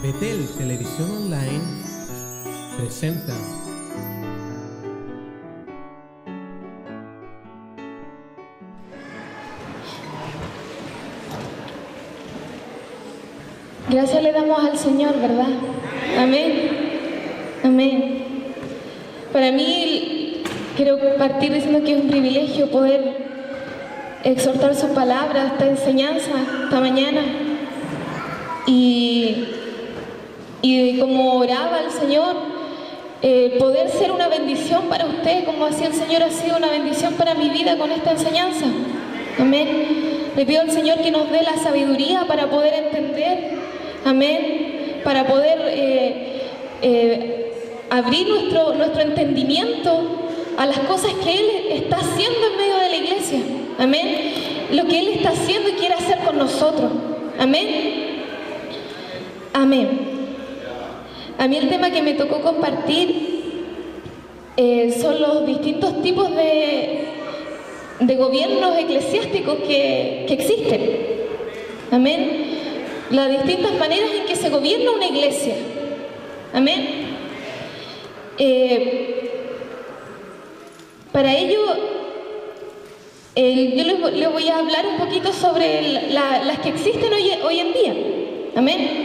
Betel Televisión Online presenta Gracias le damos al Señor, ¿verdad? Amén. Amén. Para mí, quiero partir diciendo que es un privilegio poder exhortar su palabra, esta enseñanza, esta mañana. Y como oraba el Señor, poder ser una bendición para usted, como así el Señor ha sido una bendición para mi vida con esta enseñanza. Amén. Le pido al Señor que nos dé la sabiduría para poder entender. Amén. Para poder abrir nuestro entendimiento a las cosas que Él está haciendo en medio de la iglesia. Amén. Lo que Él está haciendo y quiere hacer con nosotros. Amén. Amén. A mí el tema que me tocó compartir son los distintos tipos de gobiernos eclesiásticos que existen. Amén. Las distintas maneras en que se gobierna una iglesia. Amén. Para ello, yo les voy a hablar un poquito sobre las que existen hoy en día. Amén.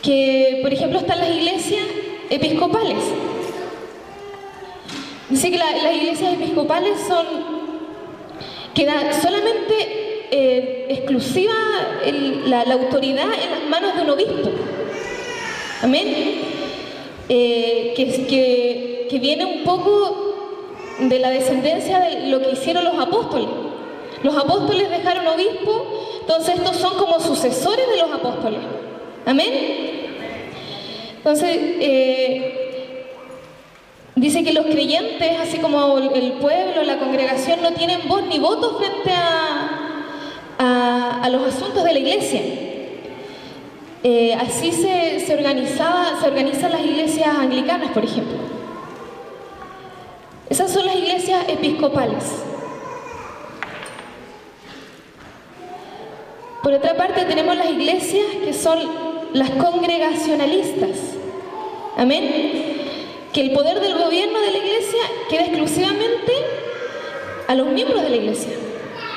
Que, por ejemplo, están las iglesias episcopales. Dice que las iglesias episcopales queda solamente exclusiva la autoridad en las manos de un obispo. Amén. Que viene un poco de la descendencia de lo que hicieron los apóstoles. Los apóstoles dejaron obispo, entonces estos son como sucesores de los apóstoles. Amén. Entonces, dice que los creyentes, así como el pueblo, la congregación, no tienen voz ni voto frente a los asuntos de la iglesia. Así se organizan las iglesias anglicanas, por ejemplo. Esas son las iglesias episcopales. Por otra parte, tenemos las iglesias que son las congregacionalistas. Amén. Que el poder del gobierno de la iglesia queda exclusivamente a los miembros de la iglesia.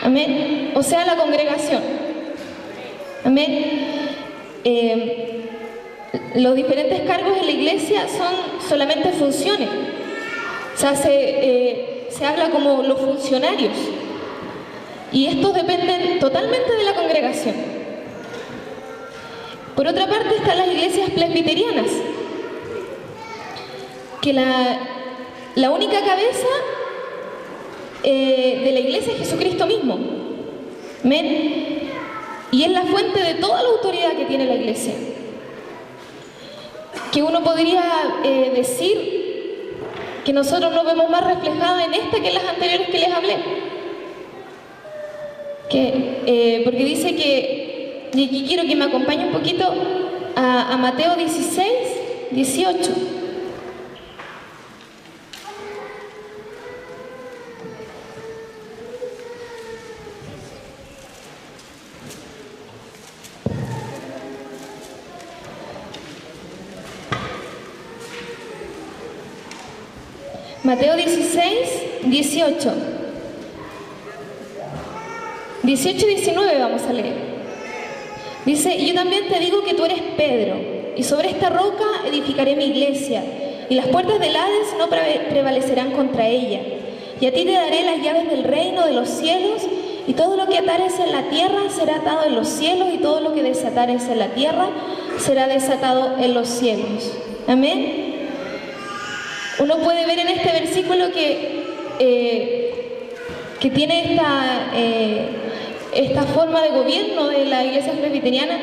Amén. O sea, la congregación. Amén. Los diferentes cargos en la iglesia son solamente funciones. O sea, se habla como los funcionarios. Y estos dependen totalmente de la congregación. Por otra parte están las iglesias presbiterianas, que la única cabeza de la iglesia es Jesucristo mismo. Amén. Y es la fuente de toda la autoridad que tiene la iglesia. Que uno podría decir que nosotros nos vemos más reflejadas en esta que en las anteriores que les hablé. Porque dice que, y aquí quiero que me acompañe un poquito a Mateo 16, 18. Mateo 16, 18. 18 y 19 vamos a leer. Dice: y yo también te digo que tú eres Pedro, y sobre esta roca edificaré mi iglesia, y las puertas del Hades no prevalecerán contra ella. Y a ti te daré las llaves del reino de los cielos, y todo lo que atares en la tierra será atado en los cielos, y todo lo que desatares en la tierra será desatado en los cielos. Amén. Uno puede ver en este versículo que tiene esta forma de gobierno de la iglesia presbiteriana,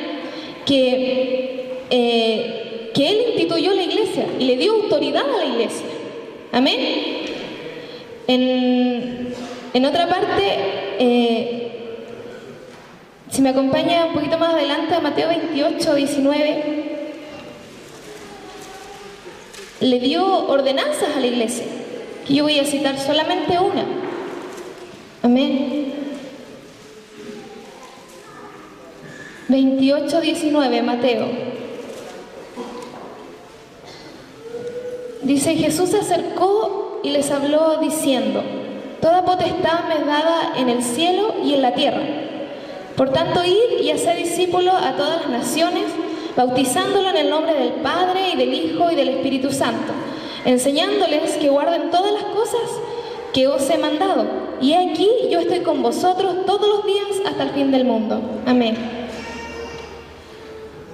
que Él instituyó la iglesia y le dio autoridad a la iglesia. Amén. En otra parte, si me acompaña un poquito más adelante a Mateo 28, 19, le dio ordenanzas a la iglesia, que yo voy a citar solamente una. Amén. 28, 19, Mateo. Dice, Jesús se acercó y les habló diciendo, toda potestad me es dada en el cielo y en la tierra. Por tanto, id y haced discípulos a todas las naciones, bautizándolo en el nombre del Padre y del Hijo y del Espíritu Santo, enseñándoles que guarden todas las cosas que os he mandado. Y aquí yo estoy con vosotros todos los días hasta el fin del mundo. Amén.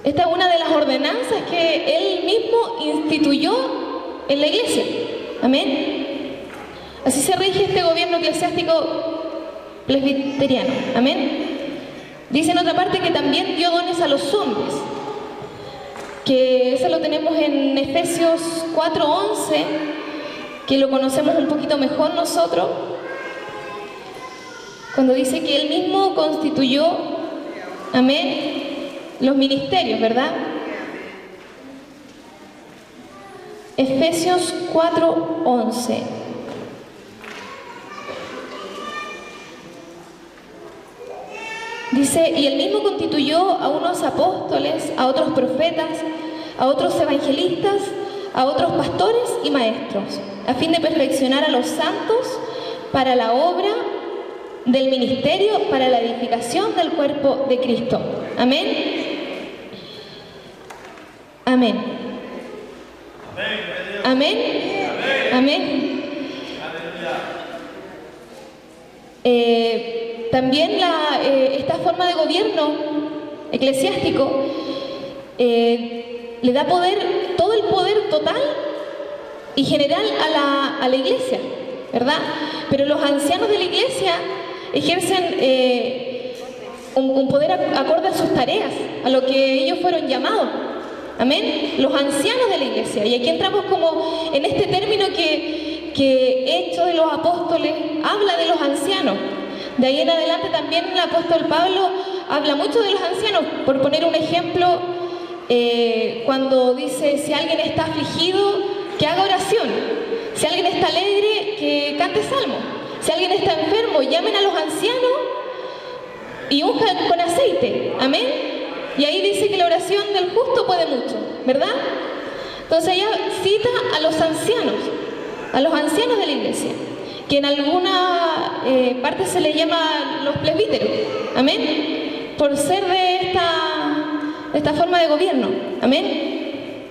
Esta es una de las ordenanzas que Él mismo instituyó en la iglesia. Amén. Así se rige este gobierno eclesiástico presbiteriano. Amén. Dice en otra parte que también dio dones a los hombres, que eso lo tenemos en Efesios 4:11, que lo conocemos un poquito mejor nosotros, cuando dice que Él mismo constituyó, amén, los ministerios, ¿verdad? Efesios 4:11. Dice, y Él mismo constituyó a unos apóstoles, a otros profetas, a otros evangelistas, a otros pastores y maestros, a fin de perfeccionar a los santos para la obra del ministerio, para la edificación del cuerpo de Cristo. Amén. Amén. Amén. Amén. También esta forma de gobierno eclesiástico le da poder, todo el poder total y general a la iglesia, ¿verdad? Pero los ancianos de la iglesia ejercen un poder acorde a sus tareas, a lo que ellos fueron llamados. Amén. Los ancianos de la iglesia. Y aquí entramos como en este término que Hechos de los Apóstoles habla de los ancianos. De ahí en adelante también el apóstol Pablo habla mucho de los ancianos. Por poner un ejemplo, cuando dice, si alguien está afligido, que haga oración. Si alguien está alegre, que cante salmo. Si alguien está enfermo, llamen a los ancianos y unjan con aceite. Amén. Y ahí dice que la oración del justo puede mucho, ¿verdad? Entonces ella cita a los ancianos de la iglesia, que en alguna parte se le llama los presbíteros. Amén. Por ser de esta forma de gobierno. Amén.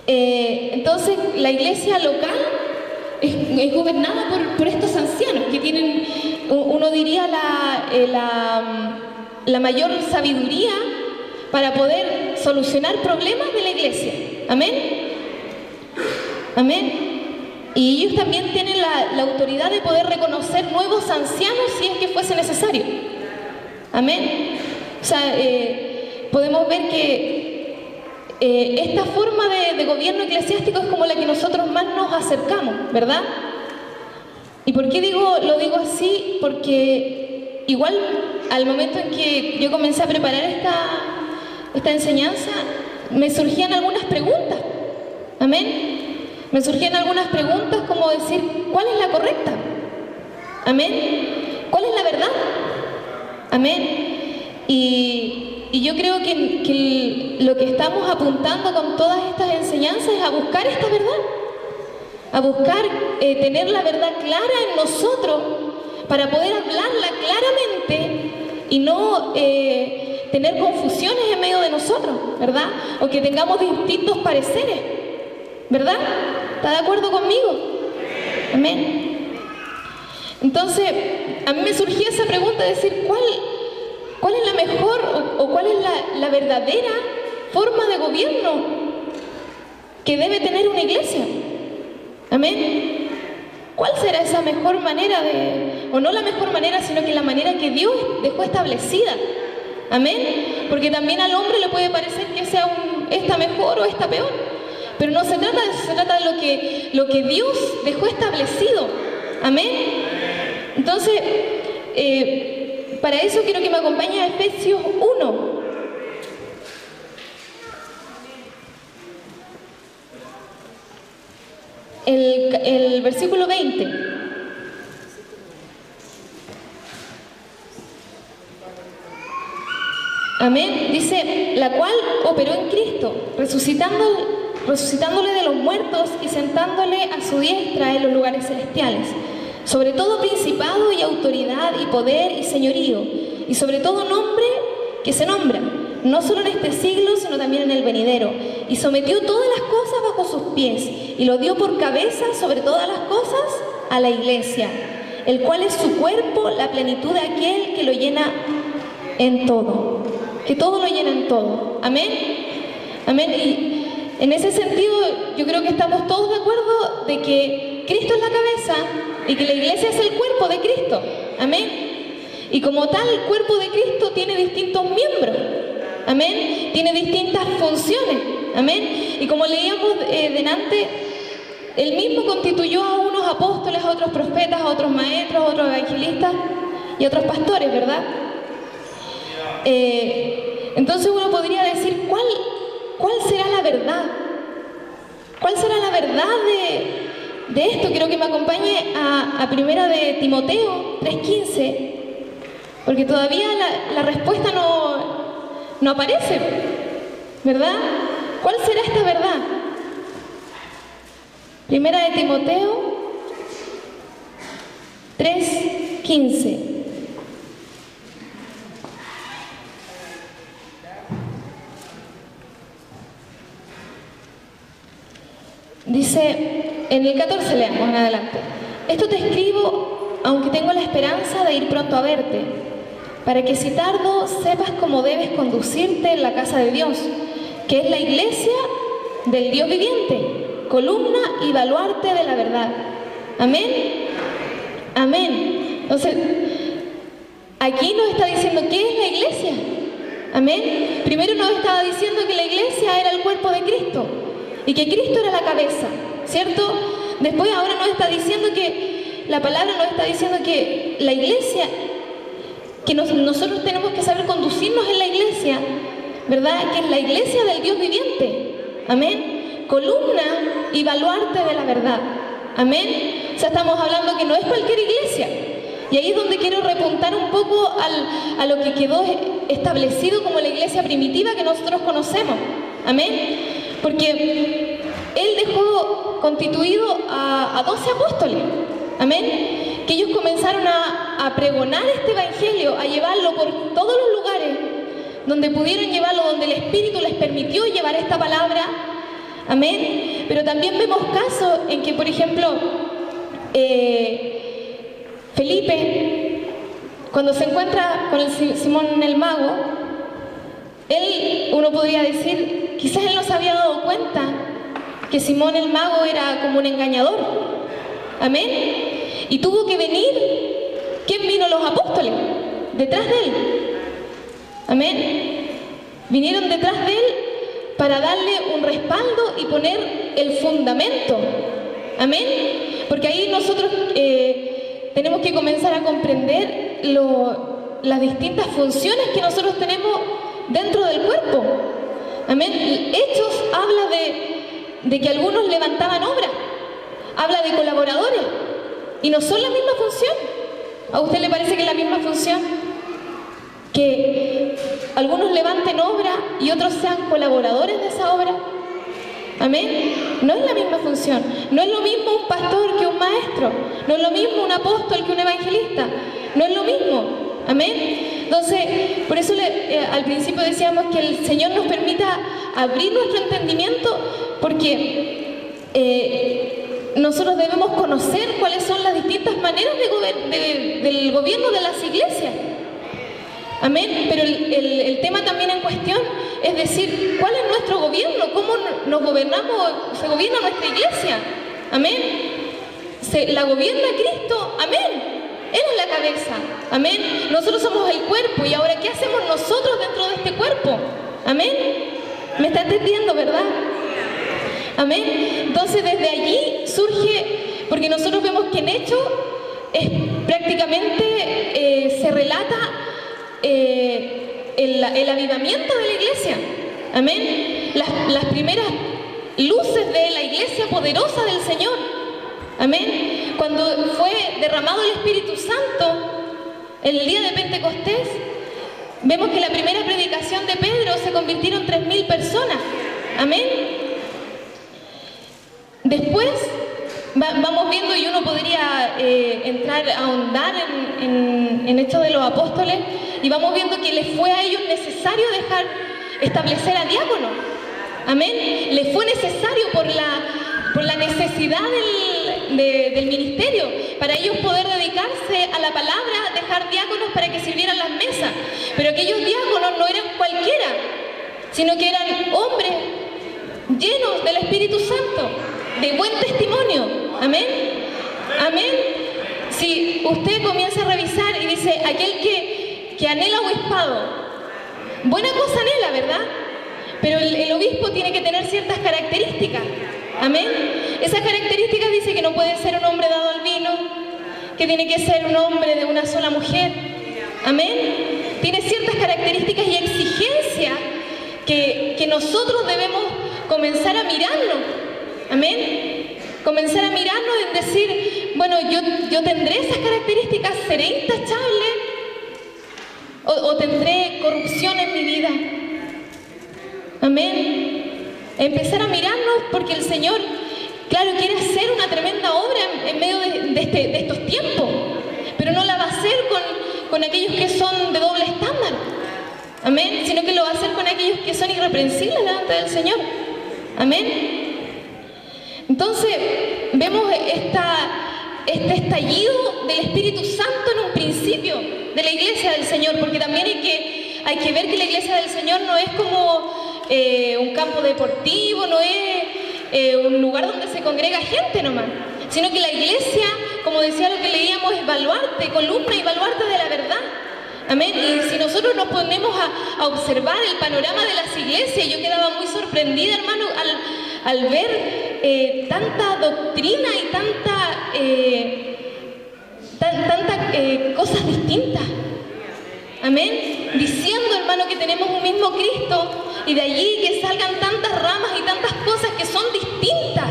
Entonces la iglesia local es gobernada por estos ancianos que tienen, uno diría, la mayor sabiduría para poder solucionar problemas de la iglesia. Amén. Amén. Y ellos también tienen la autoridad de poder reconocer nuevos ancianos si es que fuese necesario. Amén. O sea, podemos ver que esta forma de gobierno eclesiástico es como la que nosotros más nos acercamos, ¿verdad? ¿Y por qué lo digo así? Porque igual al momento en que yo comencé a preparar esta enseñanza, me surgían algunas preguntas. Amén. Me surgían algunas preguntas como decir, ¿cuál es la correcta? Amén. ¿Cuál es la verdad? Amén. Y yo creo que lo que estamos apuntando con todas estas enseñanzas es a buscar esta verdad. A buscar tener la verdad clara en nosotros para poder hablarla claramente y no tener confusiones en medio de nosotros, ¿verdad? O que tengamos distintos pareceres, ¿verdad? ¿Está de acuerdo conmigo? Amén. Entonces, a mí me surgía esa pregunta de decir, ¿cuál es la mejor o cuál es la verdadera forma de gobierno que debe tener una iglesia? Amén. ¿Cuál será esa mejor manera o no la mejor manera, sino que la manera que Dios dejó establecida? Amén. Porque también al hombre le puede parecer que sea esta mejor o esta peor. Pero no se trata de eso, se trata de lo que Dios dejó establecido. Amén. Entonces, para eso quiero que me acompañe a Efesios 1. El versículo 20. Amén. Dice, la cual operó en Cristo, resucitando resucitándole de los muertos y sentándole a su diestra en los lugares celestiales, sobre todo principado y autoridad y poder y señorío, y sobre todo nombre que se nombra, no solo en este siglo, sino también en el venidero, y sometió todas las cosas bajo sus pies, y lo dio por cabeza sobre todas las cosas a la iglesia, el cual es su cuerpo, la plenitud de aquel que lo llena en todo, que todo lo llena en todo. Amén. Amén. Y en ese sentido yo creo que estamos todos de acuerdo de que Cristo es la cabeza y que la iglesia es el cuerpo de Cristo. Amén. Y como tal, el cuerpo de Cristo tiene distintos miembros. Amén. Tiene distintas funciones. Amén. Y como leíamos delante, Él mismo constituyó a unos apóstoles, a otros profetas, a otros maestros, a otros evangelistas y a otros pastores, ¿verdad? Entonces uno podría decir, ¿cuál será la verdad? ¿Cuál será la verdad de esto? Quiero que me acompañe a primera de Timoteo 3:15, porque todavía la respuesta no aparece, ¿verdad? ¿Cuál será esta verdad? Primera de Timoteo 3:15. Dice, en el 14 leamos en adelante: esto te escribo, aunque tengo la esperanza de ir pronto a verte, para que si tardo sepas cómo debes conducirte en la casa de Dios, que es la iglesia del Dios viviente, columna y baluarte de la verdad. Amén. Amén. Entonces, aquí nos está diciendo qué es la iglesia. Amén. Primero nos estaba diciendo que la iglesia era el cuerpo de Cristo y que Cristo era la cabeza, ¿cierto? Después ahora nos está diciendo que la palabra nos está diciendo que la iglesia, que nosotros tenemos que saber conducirnos en la iglesia, ¿verdad? Que es la iglesia del Dios viviente. Amén. Columna y baluarte de la verdad. Amén. O sea, estamos hablando que no es cualquier iglesia. Y ahí es donde quiero repuntar un poco a lo que quedó establecido como la iglesia primitiva que nosotros conocemos. Amén. Porque Él dejó constituido a 12 apóstoles. Amén. Que ellos comenzaron a pregonar este evangelio, a llevarlo por todos los lugares donde pudieron llevarlo, donde el Espíritu les permitió llevar esta palabra. Amén. Pero también vemos casos en que, por ejemplo, Felipe, cuando se encuentra con Simón el mago, uno podría decir, quizás él no se había dado cuenta que Simón el mago era como un engañador. Amén. Y tuvo que venir, ¿quién vino? Los apóstoles, detrás de él. Amén. Vinieron detrás de él para darle un respaldo y poner el fundamento. Amén. Porque ahí nosotros tenemos que comenzar a comprender las distintas funciones que nosotros tenemos dentro del cuerpo. Amén. Hechos habla de que algunos levantaban obra, habla de colaboradores, y no son la misma función. ¿A usted le parece que es la misma función? Que algunos levanten obra y otros sean colaboradores de esa obra. Amén. No es la misma función. No es lo mismo un pastor que un maestro. No es lo mismo un apóstol que un evangelista. No es lo mismo. Amén. Entonces, por eso al principio decíamos que el Señor nos permita abrir nuestro entendimiento, porque nosotros debemos conocer cuáles son las distintas maneras del gobierno de las iglesias. Amén. Pero el tema también en cuestión es decir, ¿cuál es nuestro gobierno? ¿Cómo nos gobernamos? ¿Se gobierna nuestra iglesia? Amén. ¿La gobierna Cristo? Amén. Él es la cabeza. Amén. Nosotros somos el cuerpo. Y ahora, ¿qué hacemos nosotros dentro de este cuerpo? Amén. ¿Me está entendiendo, verdad? Amén. Entonces desde allí surge, porque nosotros vemos que en Hechos prácticamente se relata el avivamiento de la iglesia. Amén. Las primeras luces de la iglesia poderosa del Señor. Amén. Cuando fue derramado el Espíritu Santo en el día de Pentecostés, vemos que la primera predicación de Pedro se convirtieron 3.000 personas. Amén. Después vamos viendo, y uno podría entrar a ahondar en Hechos de los Apóstoles, y vamos viendo que les fue a ellos necesario establecer a diáconos. Amén. Les fue necesario por la necesidad del ministerio, para ellos poder dedicarse a la palabra, dejar diáconos para que sirvieran las mesas. Pero aquellos diáconos no eran cualquiera, sino que eran hombres llenos del Espíritu Santo, de buen testimonio. Amén. Amén. Si usted comienza a revisar y dice, aquel que anhela obispado, buena cosa anhela, ¿verdad? Pero el obispo tiene que tener ciertas características. Amén. Esas características dice que no puede ser un hombre dado al vino, que tiene que ser un hombre de una sola mujer. Amén. Tiene ciertas características y exigencias que nosotros debemos comenzar a mirarnos. Amén. Comenzar a mirarnos en decir, bueno, yo tendré esas características, seré intachable o tendré corrupción en mi vida. Amén. Empezar a mirarnos, porque el Señor, claro, quiere hacer una tremenda obra en medio de estos tiempos, pero no la va a hacer con aquellos que son de doble estándar. Amén. Sino que lo va a hacer con aquellos que son irreprensibles delante del Señor. Amén. Entonces, vemos este estallido del Espíritu Santo en un principio de la iglesia del Señor, porque también hay que ver que la iglesia del Señor no es como un campo deportivo, no es un lugar donde se congrega gente nomás, sino que la iglesia, como decía lo que leíamos, es baluarte, columna y baluarte de la verdad. Amén. Y si nosotros nos ponemos a observar el panorama de las iglesias, yo quedaba muy sorprendida, hermano, al ver tanta doctrina y tantas cosas distintas. Amén. Diciendo, hermano, que tenemos un mismo Cristo, y de allí que salgan tantas ramas y tantas cosas que son distintas.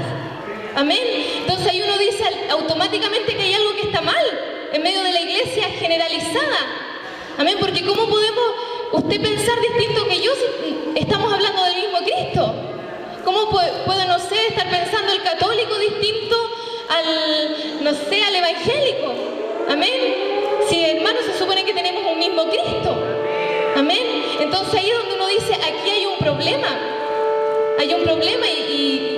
Amén. Entonces ahí uno dice automáticamente que hay algo que está mal en medio de la iglesia generalizada. Amén. Porque ¿cómo podemos usted pensar distinto que yo si estamos hablando del mismo Cristo? ¿Cómo puedo, no sé, estar pensando el católico distinto al evangélico? Amén. Si, hermanos, se supone que tenemos un mismo Cristo. Amén. Entonces ahí es donde uno dice, aquí hay un problema. Hay un problema y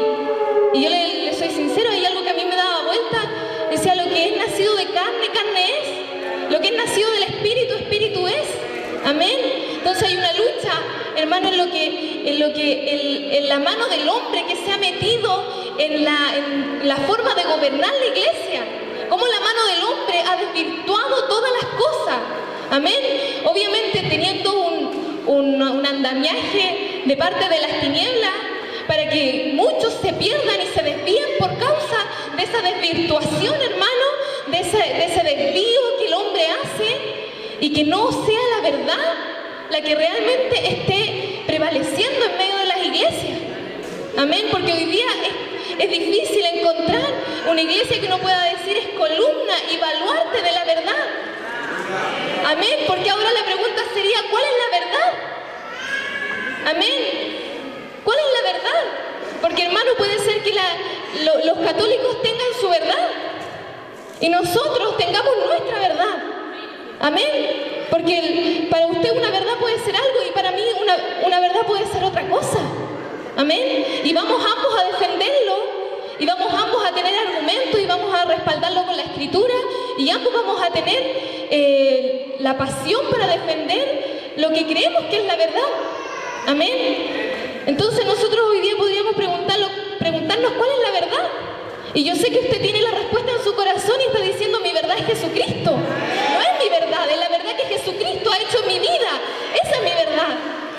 yo le soy sincero, hay algo que a mí me daba vuelta. Decía, lo que es nacido de carne, carne es. Lo que es nacido del Espíritu, Espíritu es. Amén. Entonces hay una lucha, hermano, en la mano del hombre que se ha metido en la forma de gobernar la iglesia. Cómo la mano del hombre ha desvirtuado todas las cosas. Amén. Obviamente teniendo un andamiaje de parte de las tinieblas para que muchos se pierdan y se desvíen por causa de esa desvirtuación, hermano, de ese desvío que el hombre hace, y que no sea la verdad la que realmente esté prevaleciendo en medio de las iglesias. Amén. Porque hoy día es difícil encontrar una iglesia que uno pueda decir es columna y baluarte de la verdad. Amén. Porque ahora la pregunta sería, ¿cuál es la verdad? Amén. ¿Cuál es la verdad? Porque, hermano, puede ser que los católicos tengan su verdad y nosotros tengamos nuestra verdad. Amén. Porque para usted una verdad puede ser algo y para mí una verdad puede ser otra cosa. Amén. Y vamos ambos a defenderlo, y vamos ambos a tener argumentos, y vamos a respaldarlo con la Escritura, y ambos vamos a tener la pasión para defender lo que creemos que es la verdad. Amén. Entonces nosotros hoy día podríamos preguntarnos cuál es la verdad. Y yo sé que usted tiene la respuesta en su corazón y está diciendo, mi verdad es Jesucristo. No es mi verdad, es la verdad que Jesucristo ha hecho en mi vida. Esa es mi verdad.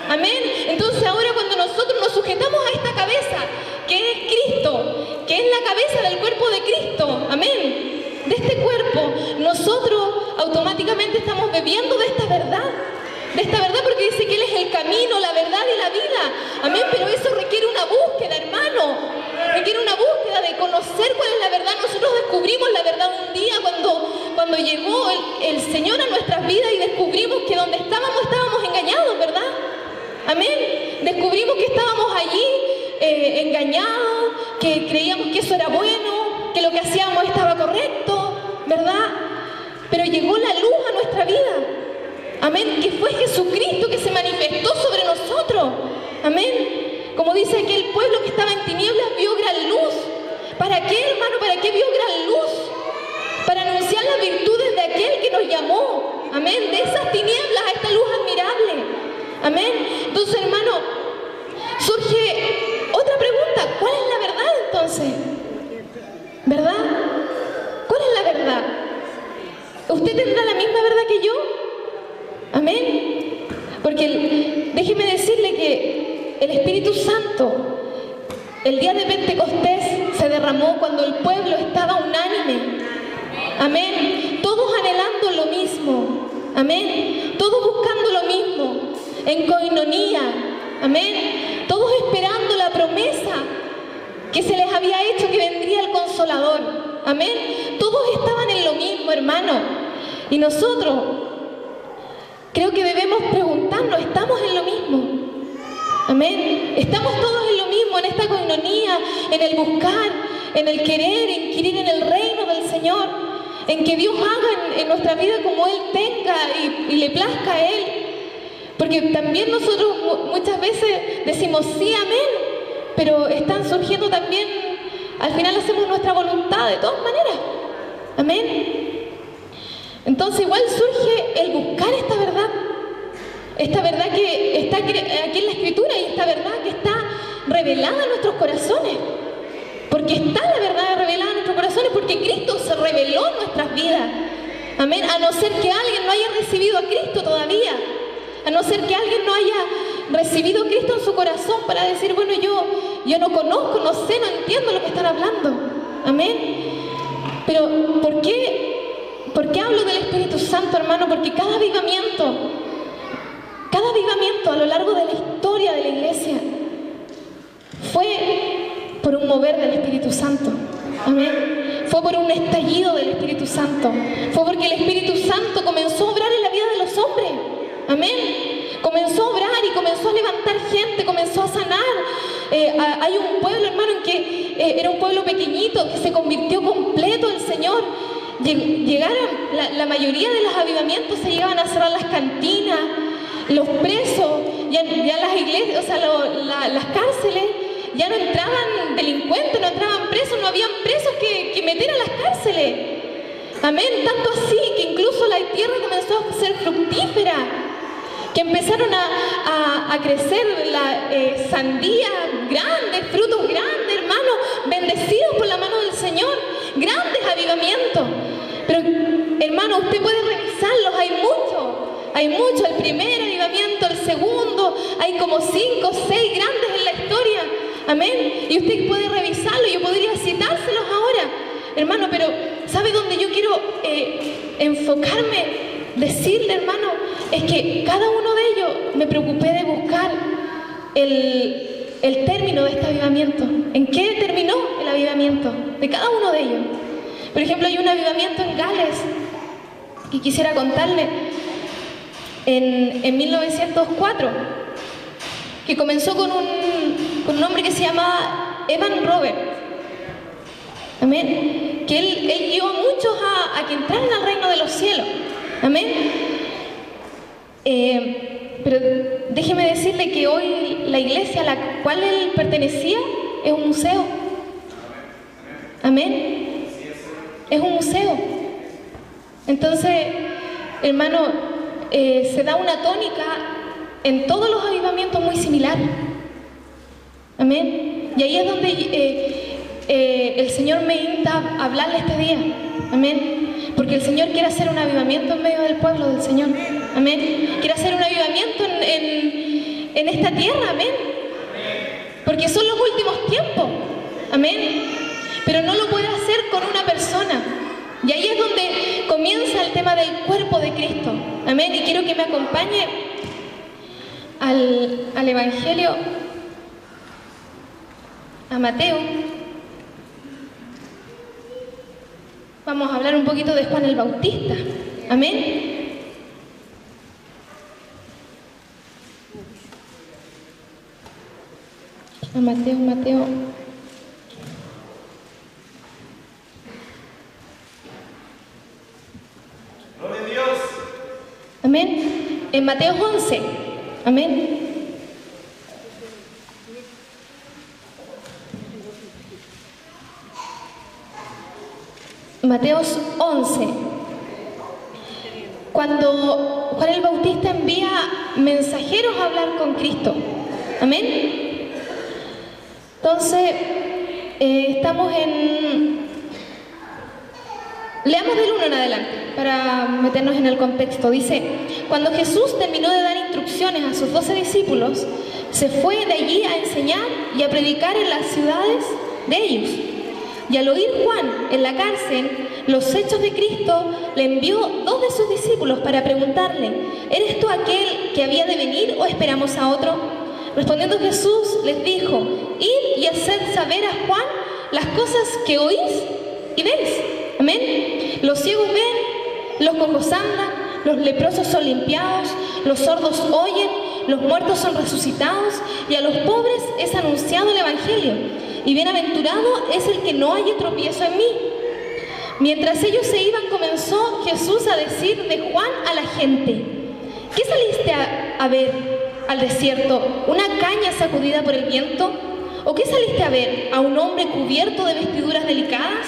Amén. Entonces ahora cuando nosotros nos sujetamos a esta cabeza, que es Cristo, que es la cabeza del cuerpo de Cristo, amén, de este cuerpo, nosotros automáticamente estamos bebiendo de esta verdad. De esta verdad, porque dice que Él es el camino, la verdad y la vida. Amén. Pero eso requiere una búsqueda, hermano. Requiere una búsqueda de conocer cuál es la verdad. Nosotros descubrimos la verdad un día cuando llegó el Señor a nuestras vidas, y descubrimos que donde estábamos engañados, ¿verdad? Amén. Descubrimos que estábamos allí engañados, que creíamos que eso era bueno, que lo que hacíamos estaba correcto, ¿verdad? Pero llegó la luz a nuestra vida. Amén. Que fue Jesucristo que se manifestó sobre nosotros. Amén. Como dice aquel pueblo que estaba en tinieblas, vio gran luz. ¿Para qué, hermano? ¿Para qué vio gran luz? Para anunciar las virtudes de aquel que nos llamó. Amén. De esas tinieblas a esta luz admirable. Amén. Entonces, hermano, surge otra pregunta. ¿Cuál es la verdad entonces? ¿Verdad? ¿Cuál es la verdad? ¿Usted tendrá la misma verdad que yo? Amén. Porque déjeme decirle que el Espíritu Santo, el día de Pentecostés, se derramó cuando el pueblo estaba unánime. Amén. Todos anhelando lo mismo. Amén. Todos buscando lo mismo. En coinonía. Amén. Todos esperando la promesa que se les había hecho, que vendría el Consolador. Amén. Todos estaban en lo mismo, hermano. Y nosotros creo que debemos preguntarnos, ¿estamos en lo mismo? Amén. Estamos todos en lo mismo, en esta coinonía, en el buscar, en el querer, inquirir en el reino del Señor, en que Dios haga en nuestra vida como Él tenga y le plazca a Él. Porque también nosotros muchas veces decimos sí, amén, pero están surgiendo también, al final hacemos nuestra voluntad de todas maneras. Amén. Entonces igual surge el buscar esta verdad que está aquí en la Escritura, y esta verdad que está revelada en nuestros corazones. Porque está la verdad revelada en nuestros corazones, porque Cristo se reveló en nuestras vidas. Amén. A no ser que alguien no haya recibido a Cristo todavía, a no ser que alguien no haya recibido a Cristo en su corazón para decir, bueno, yo no conozco, no sé, no entiendo lo que están hablando. Amén. Pero ¿por qué hablo del Espíritu Santo, hermano? Porque cada avivamiento a lo largo de la historia de la iglesia fue por un mover del Espíritu Santo. Amén. Fue por un estallido del Espíritu Santo. Fue porque el Espíritu Santo comenzó a obrar en la vida de los hombres. Amén. Comenzó a obrar y comenzó a levantar gente, comenzó a sanar. Hay un pueblo, hermano, en que era un pueblo pequeñito que se convirtió completo el Señor. Llegaron, la mayoría de los avivamientos se llegaban a cerrar las cantinas, los presos, ya las iglesias, o sea, las cárceles, ya no entraban delincuentes, no entraban presos, no habían presos que meter a las cárceles. Amén. Tanto así que incluso la tierra comenzó a ser fructífera, que empezaron a crecer sandías grandes, frutos grandes, hermanos, bendecidos por la mano del Señor, grandes avivamientos. Pero, hermano, usted puede revisarlos, hay muchos, el primer avivamiento, el segundo, hay como 5 o 6 grandes en la historia. Amén. Y usted puede revisarlo, yo podría citárselos ahora, hermano, pero ¿sabe dónde yo quiero enfocarme? Decirle, hermano, es que cada uno de ellos me preocupé de buscar el término de este avivamiento. ¿En qué terminó el avivamiento de cada uno de ellos? Por ejemplo, hay un avivamiento en Gales que quisiera contarle en 1904, que comenzó con un hombre que se llamaba Evan Roberts. Amén. Que él guió a muchos a que entraran al reino de los cielos. Amén. Pero déjeme decirle que hoy la iglesia a la cual él pertenecía es un museo. Amén. Es un museo. Entonces, hermano, se da una tónica en todos los avivamientos muy similar. Amén. Y ahí es donde el Señor me insta a hablarle este día. Amén. Porque el Señor quiere hacer un avivamiento en medio del pueblo del Señor. Amén. Quiere hacer un avivamiento en esta tierra. Amén. Porque son los últimos tiempos. Amén. Pero no lo puede hacer con una persona. Y ahí es donde comienza el tema del cuerpo de Cristo. Amén. Y quiero que me acompañe al Evangelio, a Mateo. Vamos a hablar un poquito de Juan el Bautista. Amén. A Mateo. en Mateo 11. Amén. Mateo 11. Cuando Juan el Bautista envía mensajeros a hablar con Cristo. Amén. Entonces, estamos en... Leamos del 1 en adelante, para meternos en el contexto. Dice, cuando Jesús terminó de dar instrucciones a sus 12 discípulos, se fue de allí a enseñar y a predicar en las ciudades de ellos. Y al oír Juan en la cárcel los hechos de Cristo, le envió 2 de sus discípulos para preguntarle, ¿eres tú aquel que había de venir o esperamos a otro? Respondiendo Jesús les dijo, id y haced saber a Juan las cosas que oís y veis. Amén. Los ciegos ven, los cojos andan, los leprosos son limpiados, los sordos oyen, los muertos son resucitados y a los pobres es anunciado el Evangelio. Y bienaventurado es el que no haya tropiezo en mí. Mientras ellos se iban, comenzó Jesús a decir de Juan a la gente, ¿qué saliste a ver al desierto? ¿Una caña sacudida por el viento? ¿O qué saliste a ver? ¿A un hombre cubierto de vestiduras delicadas?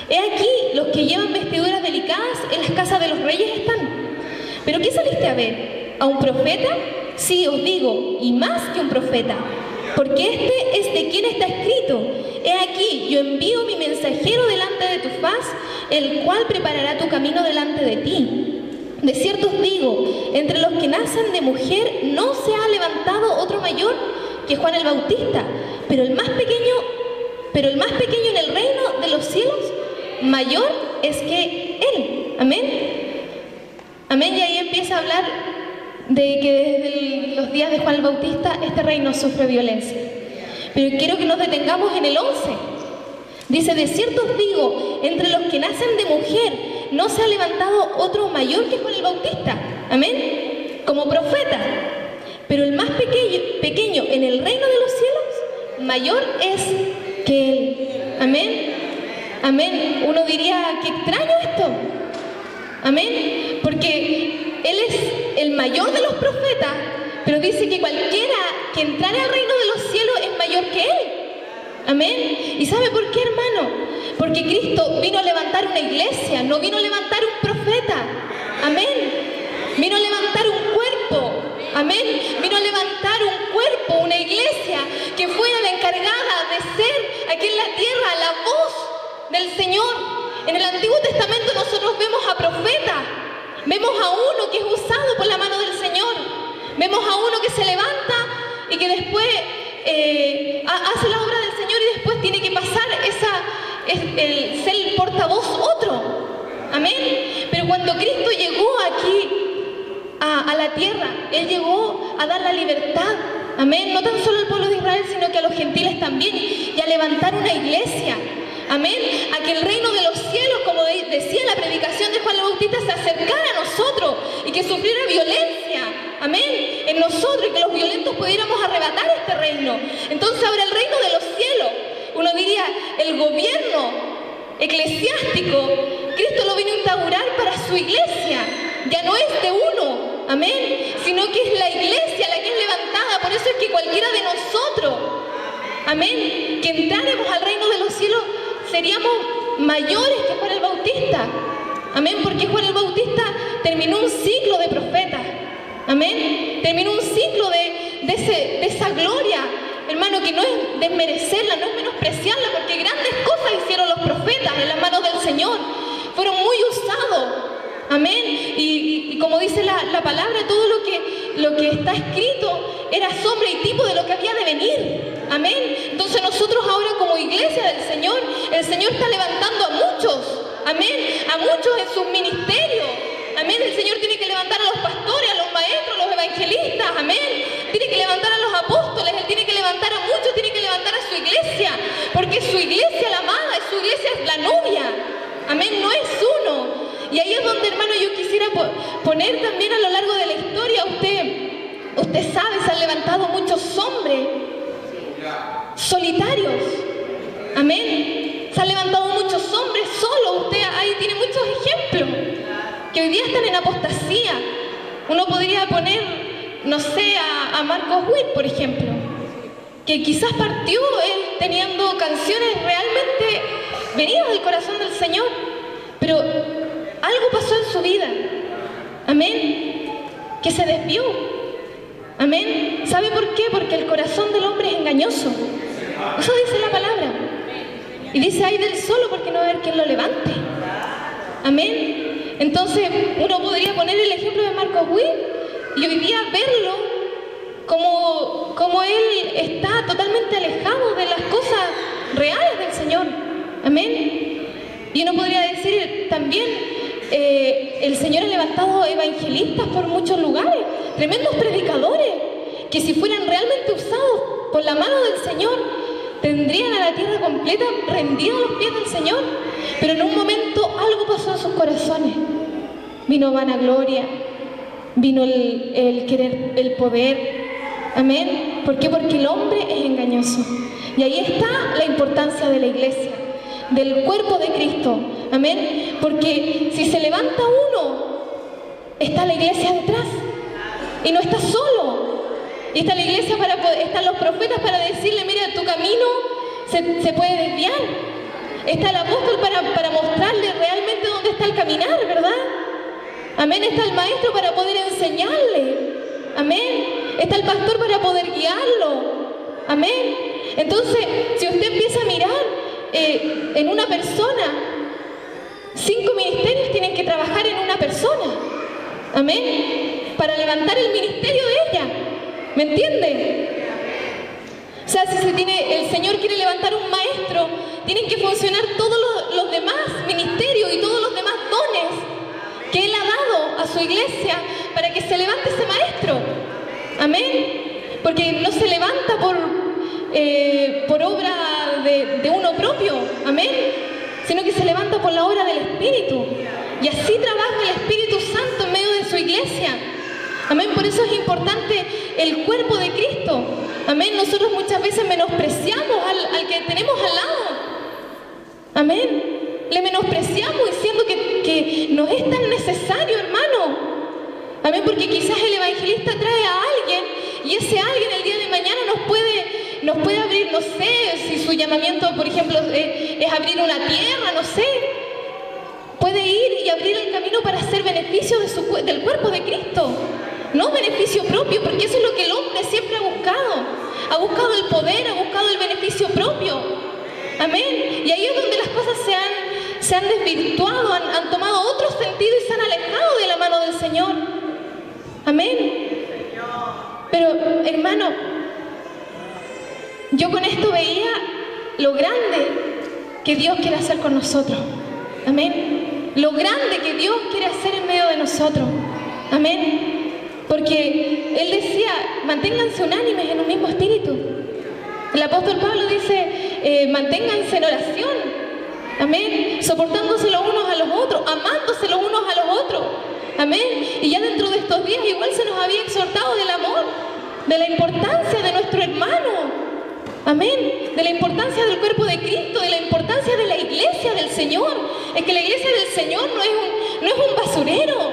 He aquí, los que llevan vestiduras delicadas en las casas de los reyes están. ¿Pero qué saliste a ver? ¿A un profeta? Sí, os digo, y más que un profeta. Porque este es de quien está escrito, he aquí, yo envío mi mensajero delante de tu faz, el cual preparará tu camino delante de ti. De cierto os digo, entre los que nacen de mujer no se ha levantado otro mayor que Juan el Bautista, pero el más pequeño en el reino de los cielos, mayor es que él. Amén. Amén, y ahí empieza a hablar de que desde los días de Juan el Bautista este reino sufre violencia. Pero quiero que nos detengamos en el 11. Dice, de cierto os digo, entre los que nacen de mujer no se ha levantado otro mayor que Juan el Bautista. Amén. Como profeta. Pero el más pequeño en el reino de los cielos, mayor es que él. Amén. Amén. Uno diría, qué extraño esto. Amén. Porque él es el mayor de los profetas, pero dice que cualquiera que entrare al reino de los cielos es mayor que él. Amén. ¿Y sabe por qué, hermano? Porque Cristo vino a levantar una iglesia, no vino a levantar un profeta. Amén. Vino a levantar un cuerpo. Amén. Vino a levantar un cuerpo, una iglesia que fuera la encargada de ser aquí en la tierra la voz del Señor. En el Antiguo Testamento nosotros vemos a profetas. Vemos a uno que es usado por la mano del Señor. Vemos a uno que se levanta y que después hace la obra del Señor y después tiene que pasar ser el portavoz otro. Amén. Pero cuando Cristo llegó aquí a la tierra, Él llegó a dar la libertad. Amén. No tan solo al pueblo de Israel, sino que a los gentiles también. Y a levantar una iglesia. Amén. A que el reino de los cielos, como decía la predicación de Juan el Bautista, se acercara a nosotros y que sufriera violencia. Amén. En nosotros y que los violentos pudiéramos arrebatar este reino. Entonces ahora el reino de los cielos, uno diría, el gobierno eclesiástico, Cristo lo vino a instaurar para su iglesia. Ya no es de uno. Amén. Sino que es la iglesia la que es levantada. Por eso es que cualquiera de nosotros, amén, que entráramos al reino de los cielos, seríamos mayores que Juan el Bautista. Amén, porque Juan el Bautista terminó un ciclo de profetas. Amén, terminó un ciclo de esa gloria, hermano, que no es desmerecerla, no es menospreciarla, porque grandes cosas hicieron los profetas en las manos del Señor. Fueron muy usados. Amén, y como dice la palabra, todo lo que está escrito era sombra y tipo de lo que había de venir. Amén. Entonces nosotros ahora como iglesia del Señor, el Señor está levantando a muchos. Amén. A muchos en sus ministerios. Amén. El Señor tiene que levantar a los pastores, a los maestros, a los evangelistas. Amén. Tiene que levantar a los apóstoles. Él tiene que levantar a muchos. Tiene que levantar a su iglesia. Porque su iglesia, la amada, su iglesia es la novia. Amén. No es uno. Y ahí es donde, hermano, yo quisiera poner también a lo largo de la historia. Usted sabe, se han levantado muchos hombres solitarios. Amén. Se han levantado muchos hombres solos. Usted ahí tiene muchos ejemplos que hoy día están en apostasía. Uno podría poner, no sé, a Marcos Witt, por ejemplo, que quizás partió él teniendo canciones realmente venidas del corazón del Señor, pero algo pasó en su vida, amén, que se desvió, amén. ¿Sabe por qué? Porque el corazón del hombre es engañoso, eso dice la palabra, y dice, ay del solo porque no va a haber quien lo levante, amén. Entonces uno podría poner el ejemplo de Marcos Witt y hoy día verlo como él está totalmente alejado de las cosas reales del Señor, amén. Y uno podría decir también, el Señor ha levantado evangelistas por muchos lugares, tremendos predicadores, que si fueran realmente usados por la mano del Señor, tendrían a la tierra completa rendida a los pies del Señor. Pero en un momento algo pasó en sus corazones, vino vanagloria, vino el querer, el poder, amén. ¿Por qué? Porque el hombre es engañoso. Y ahí está la importancia de la iglesia, del cuerpo de Cristo, amén. Porque si se levanta uno, está la iglesia detrás y no está solo. Y está la iglesia para poder, están los profetas para decirle, mira, tu camino se puede desviar. Está el apóstol para mostrarle realmente dónde está el caminar, ¿verdad? Amén. Está el maestro para poder enseñarle, amén. Está el pastor para poder guiarlo, amén. Entonces, si usted empieza a mirar en una persona, 5 ministerios tienen que trabajar en una persona, amén, para levantar el ministerio de ella, ¿me entiende? O sea, si el Señor quiere levantar un maestro, tienen que funcionar todos los demás ministerios y todos los demás dones que Él ha dado a su iglesia para que se levante ese maestro, amén. Porque no se levanta por obra de uno propio, amén, sino que se levanta por la obra del Espíritu. Y así trabaja el Espíritu Santo en medio de su iglesia, amén. Por eso es importante el cuerpo de Cristo, amén. Nosotros muchas veces menospreciamos al que tenemos al lado, amén. Le menospreciamos diciendo que no es tan necesario, hermano, amén. Porque quizás el evangelista trae a alguien y ese alguien el día de mañana nos puede abrir, no sé, si su llamamiento, por ejemplo, es abrir una tierra, no sé, puede ir y abrir el camino para hacer beneficio del cuerpo de Cristo, no beneficio propio, porque eso es lo que el hombre siempre ha buscado el poder, ha buscado el beneficio propio, amén. Y ahí es donde las cosas se han desvirtuado, han tomado otro sentido y se han alejado de la mano del Señor, amén. Pero, hermano, yo con esto veía lo grande que Dios quiere hacer con nosotros, amén. Lo grande que Dios quiere hacer en medio de nosotros, amén. Porque Él decía, manténganse unánimes en un mismo espíritu. El apóstol Pablo dice, manténganse en oración, amén, soportándose los unos a los otros, amándose los unos a los otros, amén. Y ya dentro de estos días igual se nos había exhortado del amor, de la importancia de nuestro hermano, amén, de la importancia del cuerpo de Cristo, de la importancia de la iglesia del Señor. Es que la iglesia del Señor no es un basurero,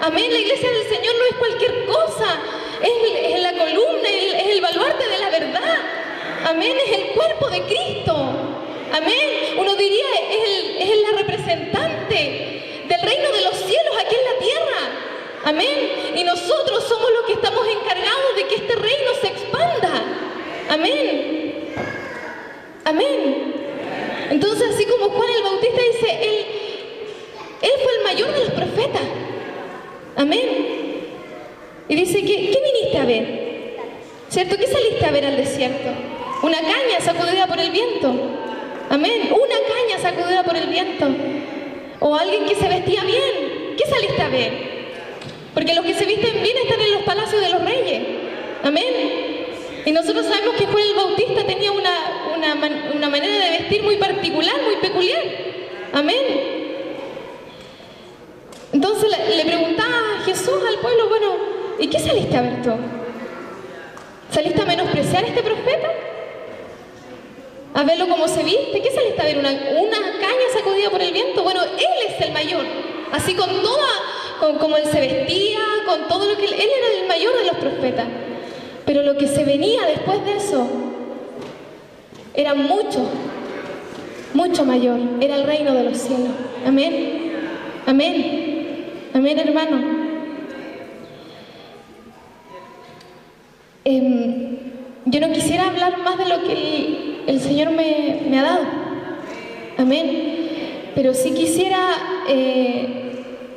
amén. La iglesia del Señor no es cualquier cosa, es la columna, es el baluarte de la verdad, amén, es el cuerpo de Cristo, amén. Uno diría, es la representante del reino de los cielos aquí en la tierra, amén. Y nosotros somos los que estamos encargados de que este reino se expanda, amén, amén. Entonces, así como Juan el Bautista dice, él fue el mayor de los profetas, amén. Y dice, ¿qué viniste a ver? ¿Cierto? ¿Qué saliste a ver al desierto? Una caña sacudida por el viento, amén. Una caña sacudida por el viento. O alguien que se vestía bien. ¿Qué saliste a ver? Porque los que se visten bien están en los palacios de los reyes, amén. Y nosotros sabemos que Juan el Bautista tenía una manera de vestir muy particular, muy peculiar, amén. Entonces le preguntaba a Jesús al pueblo, bueno, ¿y qué saliste a ver tú? ¿Saliste a menospreciar a este profeta? ¿A verlo como se viste? ¿Qué saliste a ver? ¿Una caña sacudida por el viento? Bueno, Él es el mayor. Así con con cómo él se vestía, con todo lo que él era el mayor de los profetas. Pero lo que se venía después de eso era mucho, mucho mayor. Era el reino de los cielos. Amén. Amén. Amén, hermano. Yo no quisiera hablar más de lo que el Señor me ha dado. Amén. Pero sí quisiera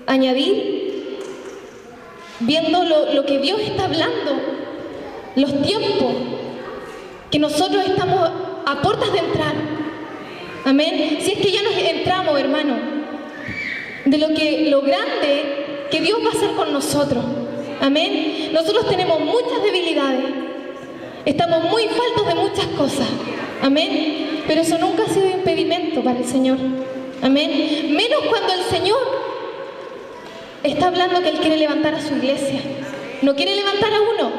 añadir, viendo lo que Dios está hablando, los tiempos que nosotros estamos a puertas de entrar. Amén. Si es que ya nos entramos, hermano, de lo grande que Dios va a hacer con nosotros. Amén. Nosotros tenemos muchas debilidades. Estamos muy faltos de muchas cosas. Amén. Pero eso nunca ha sido impedimento para el Señor. Amén. Menos cuando el Señor está hablando que Él quiere levantar a su iglesia. No quiere levantar a uno.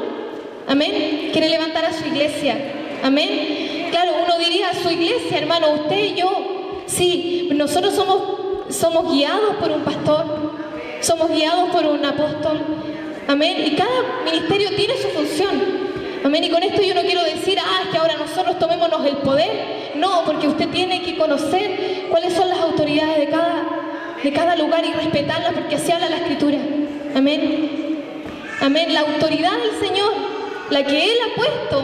Amén. Quiere levantar a su iglesia. Amén. Claro, uno diría, su iglesia, hermano, usted y yo. Sí, nosotros somos guiados por un pastor. Somos guiados por un apóstol. Amén. Y cada ministerio tiene su función. Amén. Y con esto yo no quiero decir, es que ahora nosotros tomémonos el poder. No, porque usted tiene que conocer cuáles son las autoridades de cada lugar y respetarlas, porque así habla la Escritura. Amén. Amén. La autoridad del Señor, la que Él ha puesto,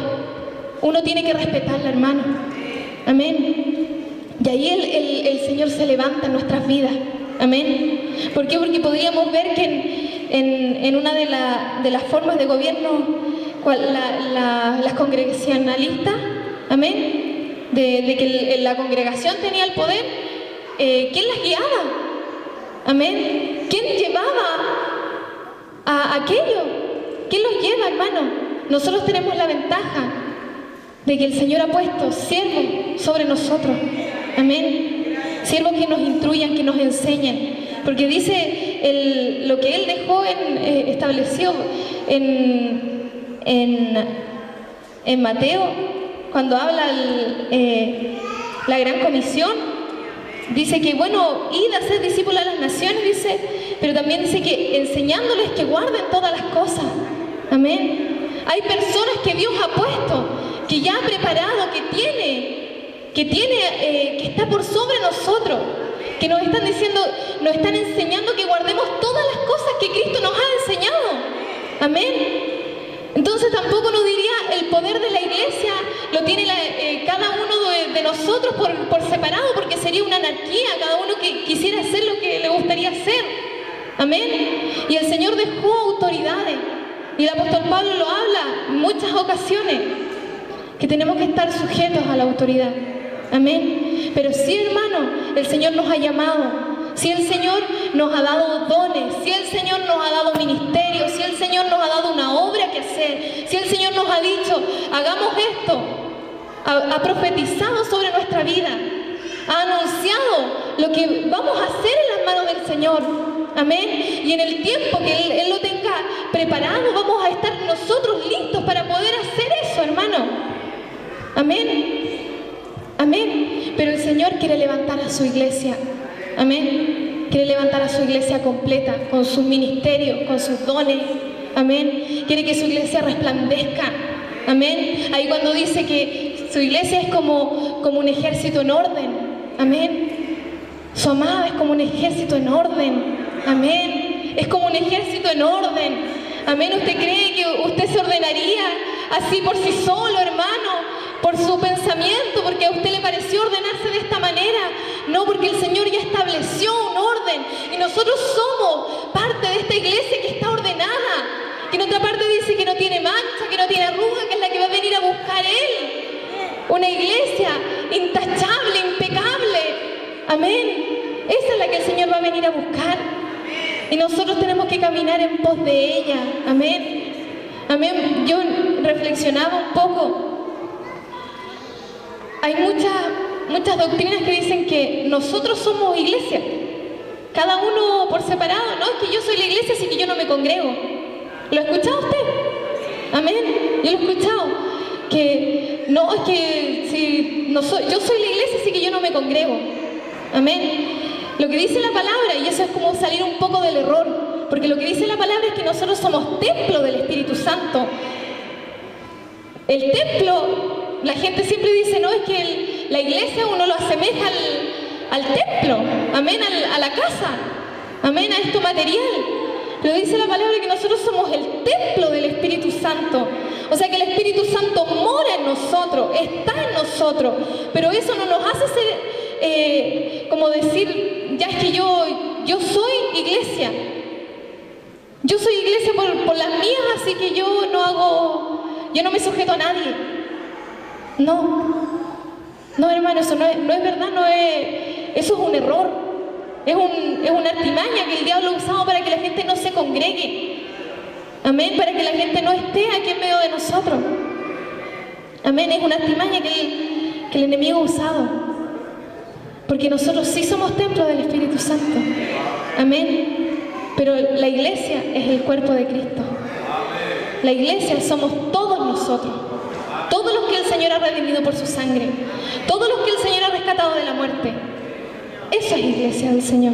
uno tiene que respetarla, hermano. Amén. Y ahí el Señor se levanta en nuestras vidas. Amén. ¿Por qué? Porque podríamos ver que en una de las formas de gobierno, las congregacionalistas, amén, de que la congregación tenía el poder, ¿quién las guiaba? Amén. ¿Quién llevaba a aquello? ¿Quién los lleva, hermano? Nosotros tenemos la ventaja de que el Señor ha puesto siervos sobre nosotros. Amén. Siervos que nos instruyan, que nos enseñen. Porque dice lo que Él dejó estableció en Mateo, cuando habla la gran comisión, dice que, bueno, id a ser discípulos a las naciones, dice, pero también dice que enseñándoles que guarden todas las cosas. Amén. Hay personas que Dios ha puesto, que ya ha preparado, que está por sobre nosotros, que nos están diciendo, nos están enseñando que guardemos todas las cosas que Cristo nos ha enseñado. Amén. Entonces tampoco nos diría el poder de la iglesia lo tiene cada uno de nosotros por separado, porque sería una anarquía, cada uno que quisiera hacer lo que le gustaría hacer. Amén. Y el Señor dejó autoridades, y el apóstol Pablo lo habla en muchas ocasiones, que tenemos que estar sujetos a la autoridad. Amén. Pero sí, hermano, el Señor nos ha llamado. Si el Señor nos ha dado dones, si el Señor nos ha dado ministerios, si el Señor nos ha dado una obra que hacer, si el Señor nos ha dicho, hagamos esto, ha profetizado sobre nuestra vida, ha anunciado lo que vamos a hacer en las manos del Señor. Amén. Y en el tiempo que Él lo tenga preparado, vamos a estar nosotros listos para poder hacer eso, hermano. Amén. Amén. Pero el Señor quiere levantar a su iglesia. Amén. Quiere levantar a su iglesia completa, con sus ministerios, con sus dones. Amén. Quiere que su iglesia resplandezca. Amén. Ahí cuando dice que su iglesia es como un ejército en orden. Amén. Su amada es como un ejército en orden. Amén. Es como un ejército en orden. Amén. ¿Usted cree que usted se ordenaría así por sí solo, hermano? Por su pensamiento, porque a usted le pareció ordenarse de esta manera. No, porque el Señor ya estableció un orden. Y nosotros somos parte de esta iglesia que está ordenada. Que en otra parte dice que no tiene mancha, que no tiene arruga, que es la que va a venir a buscar Él. Una iglesia intachable, impecable. Amén. Esa es la que el Señor va a venir a buscar. Y nosotros tenemos que caminar en pos de ella. Amén. Amén. Yo reflexionaba un poco. Hay muchas doctrinas que dicen que nosotros somos iglesia, cada uno por separado. No, es que yo soy la iglesia, así que yo no me congrego. ¿Lo ha escuchado usted? Amén. Yo lo he escuchado. Que no, es que si no soy, yo soy la iglesia, así que yo no me congrego. Amén. Lo que dice la palabra, y eso es como salir un poco del error. porque lo que dice la palabra es que nosotros somos templo del Espíritu Santo. El templo, la gente siempre dice, no, es que la iglesia uno lo asemeja al templo, amén, a la casa, amén, a esto material. Pero dice la palabra que nosotros somos el templo del Espíritu Santo. O sea que el Espíritu Santo mora en nosotros, está en nosotros. Pero eso no nos hace ser, como decir, ya es que yo soy iglesia. Yo soy iglesia por las mías, así que yo no me sujeto a nadie. No, hermano, eso no es verdad, eso es un error. Es una artimaña que el diablo ha usado para que la gente no se congregue. Amén, para que la gente no esté aquí en medio de nosotros. Amén, es una artimaña que el enemigo ha usado. Porque nosotros sí somos templo del Espíritu Santo. Amén. Pero la iglesia es el cuerpo de Cristo. La iglesia somos todos nosotros. Todos los que el Señor ha redimido por su sangre. Todos los que el Señor ha rescatado de la muerte. Esa es la iglesia del Señor.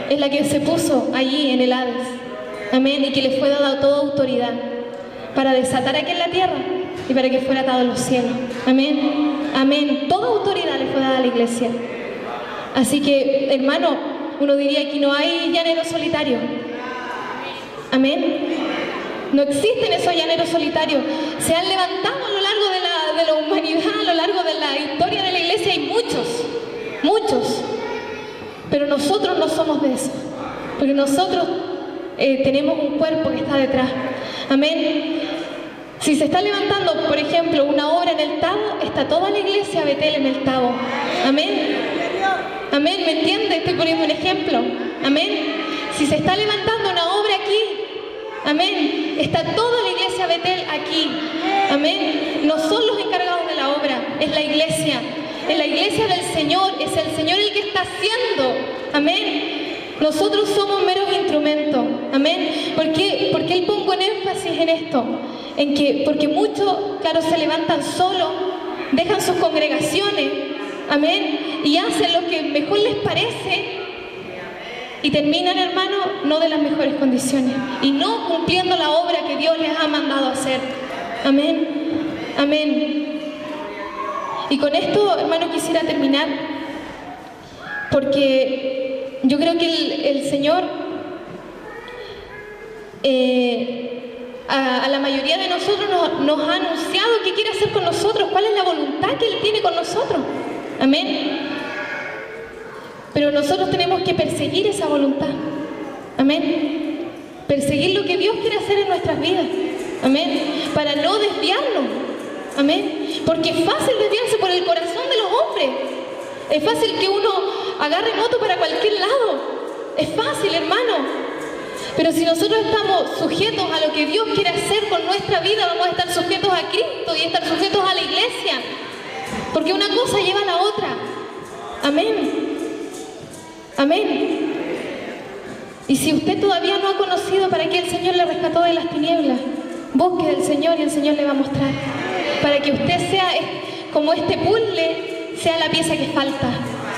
Es la que se puso allí en el Hades. Amén. Y que le fue dada toda autoridad para desatar aquí en la tierra y para que fuera atado en los cielos. Amén. Amén. Toda autoridad le fue dada a la iglesia. Así que, hermano, uno diría que no hay llaneros solitarios. Amén. No existen esos llaneros solitarios. Se han levantado a lo largo de la humanidad, a lo largo de la historia de la iglesia, hay muchos. Pero nosotros no somos de eso. Porque nosotros tenemos un cuerpo que está detrás. Amén. Si se está levantando, por ejemplo, una obra en el Tabo, está toda la iglesia Betel en el Tabo. Amén. Amén, ¿me entiende? Estoy poniendo un ejemplo. Amén. Si se está levantando una obra aquí, amén, está toda la iglesia Betel aquí. Amén. No son los encargados de la obra, es la iglesia. Es la iglesia del Señor, es el Señor el que está haciendo. Amén. Nosotros somos meros instrumentos. Amén. ¿Por qué pongo en énfasis en esto? Porque muchos, claro, se levantan solos, dejan sus congregaciones, amén, y hacen lo que mejor les parece y terminan, hermano, no de las mejores condiciones y no cumpliendo la obra que Dios les ha mandado a hacer. Amén. Amén. Y con esto, hermano, quisiera terminar porque yo creo que el Señor a la mayoría de nosotros nos ha anunciado qué quiere hacer con nosotros, cuál es la voluntad que Él tiene con nosotros. Amén. Pero nosotros tenemos que perseguir esa voluntad. Amén. Perseguir lo que Dios quiere hacer en nuestras vidas. Amén. Para no desviarnos. Amén. Porque es fácil desviarse por el corazón de los hombres. Es fácil que uno agarre moto para cualquier lado. Es fácil, hermano. Pero si nosotros estamos sujetos a lo que Dios quiere hacer con nuestra vida, vamos a estar sujetos a Cristo y estar sujetos a la iglesia. Porque una cosa lleva a la otra. Amén. Amén. Y si usted todavía no ha conocido para qué el Señor le rescató de las tinieblas, busque del Señor y el Señor le va a mostrar. Para que usted sea como este puzzle, sea la pieza que falta.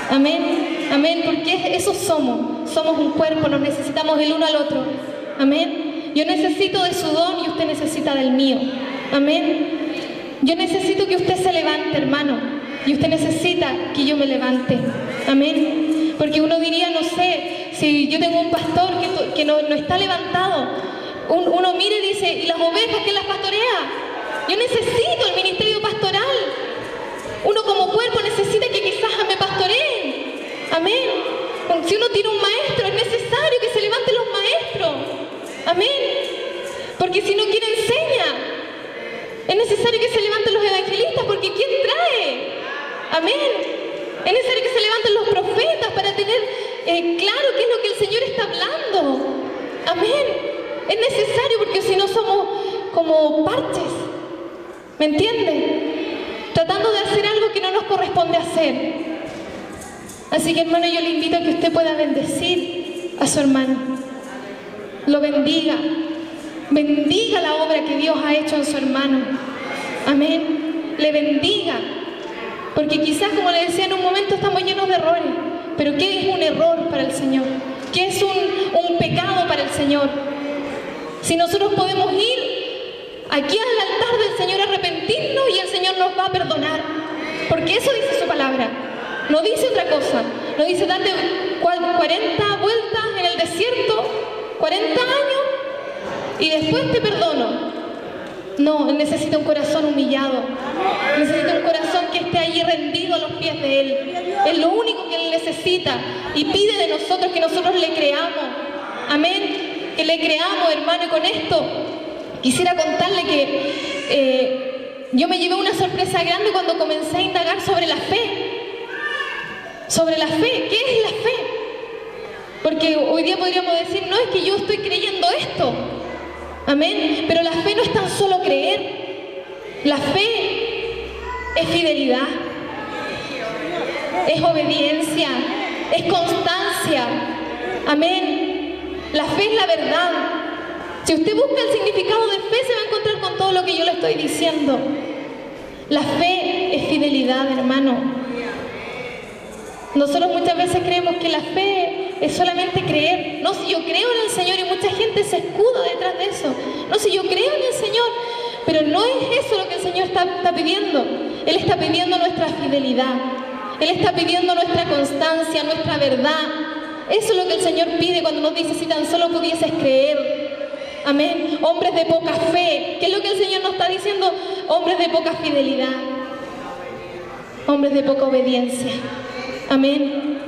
Amén. Amén, porque eso somos un cuerpo, nos necesitamos el uno al otro. Amén. Yo necesito de su don y usted necesita del mío. Amén. Yo necesito que usted se levante, hermano, y usted necesita que yo me levante. Amén. Porque uno diría, no sé, si yo tengo un pastor que no está levantado, uno mira y dice, ¿y las ovejas quién las pastorea? Yo necesito el ministerio pastoral. Uno como cuerpo necesita que quizás me pastoreen. Amén. Si uno tiene un maestro, es necesario que se levanten los maestros. Amén. Porque si no, ¿quién enseña? Es necesario que se levanten los evangelistas, porque ¿quién trae? Amén. Es necesario que se levanten los profetas para tener claro qué es lo que el Señor está hablando. Amén. Es necesario porque si no somos como parches. ¿Me entiende? Tratando de hacer algo que no nos corresponde hacer. Así que, hermano, yo le invito a que usted pueda bendecir a su hermano. Lo bendiga. Bendiga la obra que Dios ha hecho en su hermano. Amén. Le bendiga. Porque quizás, como le decía en un momento, estamos llenos de errores. Pero ¿qué es un error para el Señor? ¿Qué es un pecado para el Señor? Si nosotros podemos ir aquí al altar del Señor a arrepentirnos y el Señor nos va a perdonar. Porque eso dice su palabra. No dice otra cosa. No dice date 40 vueltas en el desierto, 40 años, y después te perdono. No, Él necesita un corazón humillado. Necesita un corazón que esté allí rendido a los pies de Él. Es lo único que Él necesita y pide de nosotros que nosotros le creamos. Amén. Que le creamos, hermano. Y con esto quisiera contarle que yo me llevé una sorpresa grande cuando comencé a indagar sobre la fe. Sobre la fe. ¿Qué es la fe? Porque hoy día podríamos decir, no, es que yo estoy creyendo esto. Amén. Pero la fe no es tan solo creer. La fe es fidelidad. Es obediencia. Es constancia. Amén. La fe es la verdad. Si usted busca el significado de fe, se va a encontrar con todo lo que yo le estoy diciendo. La fe es fidelidad, hermano. Nosotros muchas veces creemos que la fe es solamente creer. No, si yo creo en el Señor, y mucha gente se escuda detrás de eso. No, si yo creo en el Señor, pero no es eso lo que el Señor está pidiendo. Él está pidiendo nuestra fidelidad. Él está pidiendo nuestra constancia, nuestra verdad. Eso es lo que el Señor pide cuando nos dice, si tan solo pudieses creer. Amén. Hombres de poca fe. ¿Qué es lo que el Señor nos está diciendo? Hombres de poca fidelidad. Hombres de poca obediencia. Amén.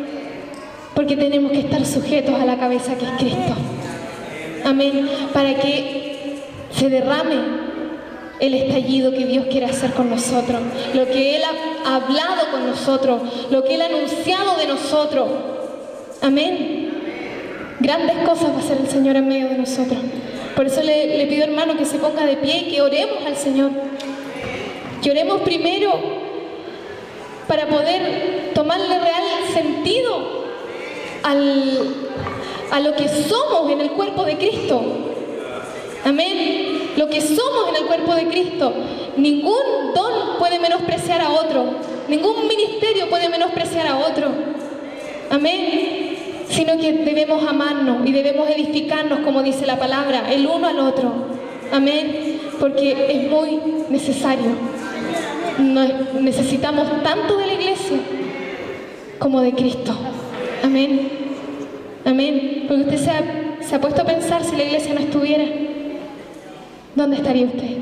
Porque tenemos que estar sujetos a la cabeza que es Cristo. Amén. Para que se derrame el estallido que Dios quiere hacer con nosotros. Lo que Él ha hablado con nosotros. Lo que Él ha anunciado de nosotros. Amén. Grandes cosas va a hacer el Señor en medio de nosotros. Por eso le pido, hermano, que se ponga de pie y que oremos al Señor. Que oremos primero para poder tomarle real sentido a lo que somos en el cuerpo de Cristo. Amén. Lo que somos en el cuerpo de Cristo. Ningún don puede menospreciar a otro. Ningún ministerio puede menospreciar a otro. Amén. Sino que debemos amarnos y debemos edificarnos, como dice la palabra, el uno al otro. Amén. Porque es muy necesario. Necesitamos tanto de la iglesia como de Cristo. Amén. Amén. Porque usted se ha puesto a pensar, si la iglesia no estuviera, ¿dónde estaría usted?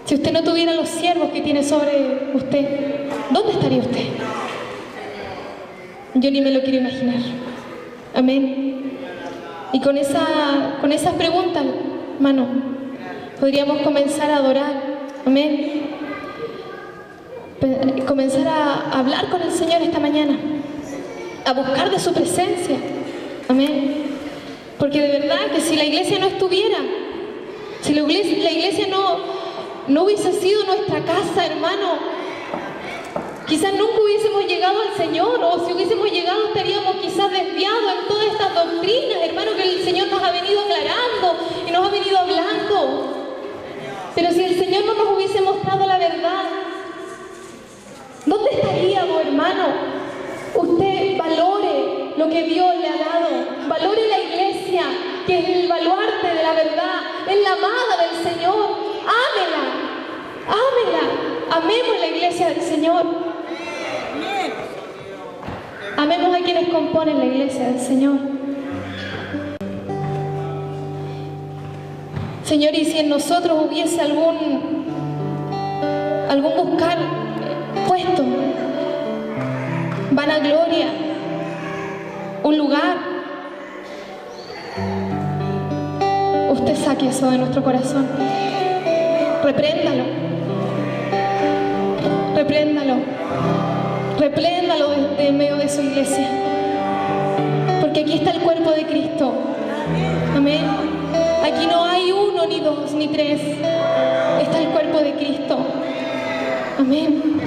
Si usted no tuviera los siervos que tiene sobre usted, ¿dónde estaría usted? Yo ni me lo quiero imaginar. Amén. Y con esas preguntas, hermano, podríamos comenzar a adorar. Amén. Comenzar a hablar con el Señor esta mañana. A buscar de su presencia. Amén. Porque de verdad que si la iglesia no estuviera, si la iglesia no hubiese sido nuestra casa, hermano, quizás nunca hubiésemos llegado al Señor, o si hubiésemos llegado estaríamos quizás desviados en todas estas doctrinas, hermano, que el Señor nos ha venido aclarando y nos ha venido hablando. Pero si el Señor no nos hubiese mostrado la verdad, ¿dónde estaríamos, hermano? Usted valore lo que Dios le ha dado, valore la iglesia, que es el baluarte de la verdad, es la amada del Señor. Ámela, ámela, amemos la iglesia del Señor. Amemos a quienes componen la iglesia del Señor. Señor, y si en nosotros hubiese algún buscar puesto, vanagloria, un lugar, usted saque eso de nuestro corazón. Repréndalo. Repréndalo. Repréndalo de en medio de su iglesia. Porque aquí está el cuerpo de Cristo. Amén. Aquí no hay uno, ni dos, ni tres. Está el cuerpo de Cristo. Amén.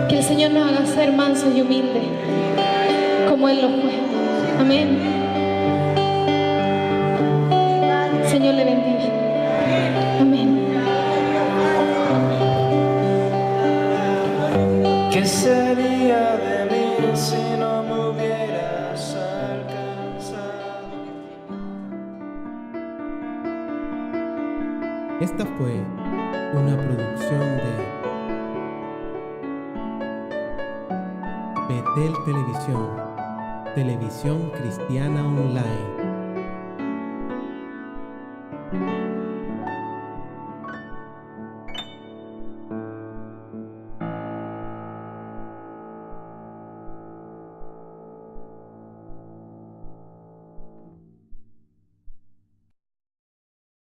Que el Señor nos haga ser mansos y humildes, como Él lo fue. Amén. Señor le bendiga. Amén. Esta fue una producción de Betel Televisión, Televisión Cristiana Online.